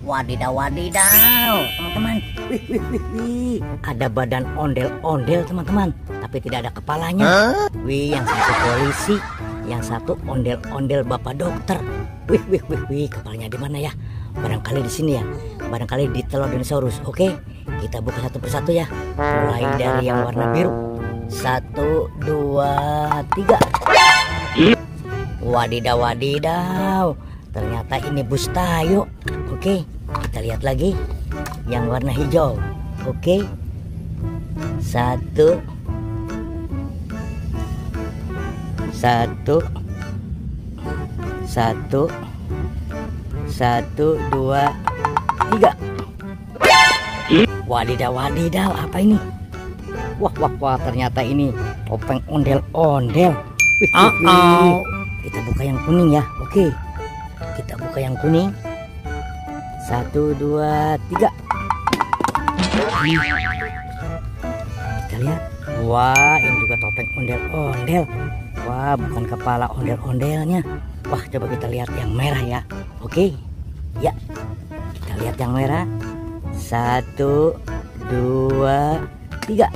Wadidaw, wadidaw, teman-teman. Wih. Ada badan ondel-ondel, teman-teman. Tapi tidak ada kepalanya. Wih, yang satu polisi, yang satu ondel-ondel bapak dokter. Wih, kepalanya di mana ya? Barangkali di sini ya. Barangkali di telur dinosaurus. Oke, kita buka satu persatu ya. Mulai dari yang warna biru. 1, 2, 3. Wadidaw, wadidaw. Ternyata ini bus Tayo. Oke, kita lihat lagi yang warna hijau. Oke, 1, 2, 3. Wadidaw, wadidaw, apa ini? Wah, ternyata ini topeng ondel-ondel. Wih. Kita buka yang kuning ya. Oke, kita buka yang kuning. 1, 2, 3. Kita lihat. Wah, ini juga topeng ondel-ondel. Wah, bukan kepala ondel-ondelnya. Wah, coba kita lihat yang merah ya. Oke, ya, kita lihat yang merah. 1, 2, 3.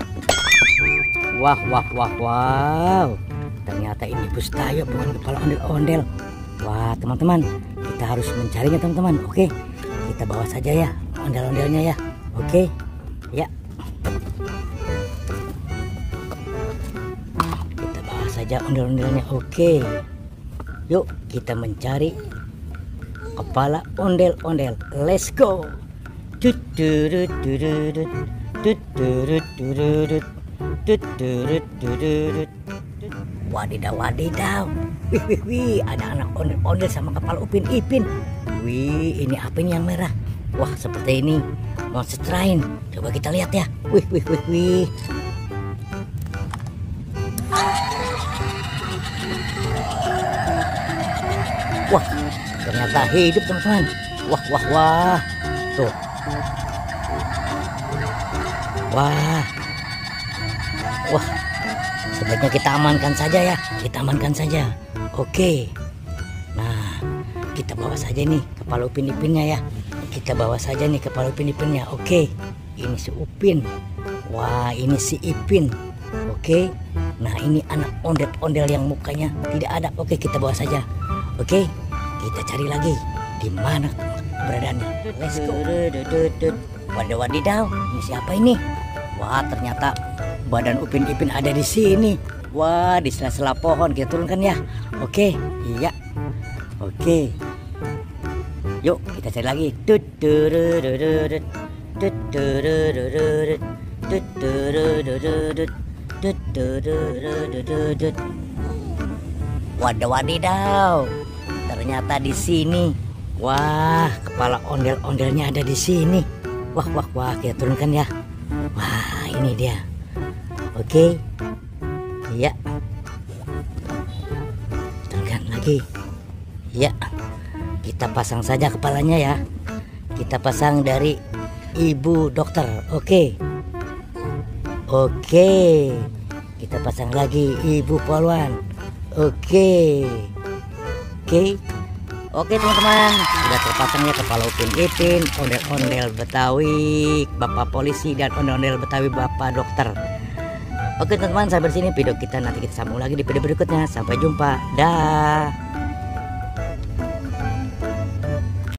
Wow. Ternyata ini bus Tayo, bukan kepala ondel-ondel. Wah, teman-teman, kita harus mencarinya, teman-teman. Oke, kita bawa saja ya ondel-ondelnya ya. Oke, ya. Kita bawa saja ondel-ondelnya. Oke, yuk kita mencari kepala ondel-ondel. Let's go. Wadidaw. Wih, ada anak ondel-ondel sama kepala Upin Ipin. Wih, ini apa ini yang merah? Wah, seperti ini monster train. Coba kita lihat ya. Wih. Wah, ternyata hidup, teman-teman. Wah. Tuh. Wah, sebaiknya kita amankan saja ya. Oke. Nah, kita bawa saja nih kepala Upin Ipinnya ya. Oke, ini si Upin. Wah, ini si Ipin. Oke. Nah, ini anak ondel-ondel yang mukanya tidak ada. Oke, kita bawa saja. Oke, kita cari lagi di mana keberadaannya. Let's go. Wadidaw, ini siapa ini? Wah, ternyata badan Upin Ipin ada di sini. Wah, di sela-sela pohon. Kita turunkan ya. Oke, iya. Oke. Yuk, kita cari lagi. Wadidaw. Ternyata di sini. Wah, kepala ondel-ondelnya ada di sini. Wah, kita turunkan ya. Wah, ini dia. Oke. Iya. Turunkan lagi. Iya. Kita pasang saja kepalanya ya. Kita pasang dari ibu dokter. Oke. Kita pasang lagi ibu polwan. Oke, teman-teman, sudah terpasang ya kepala Upin Ipin, ondel-ondel Betawi bapak polisi, dan ondel-ondel Betawi bapak dokter. Oke teman-teman, sampai sini video kita. Nanti kita sambung lagi di video berikutnya. Sampai jumpa. Dah.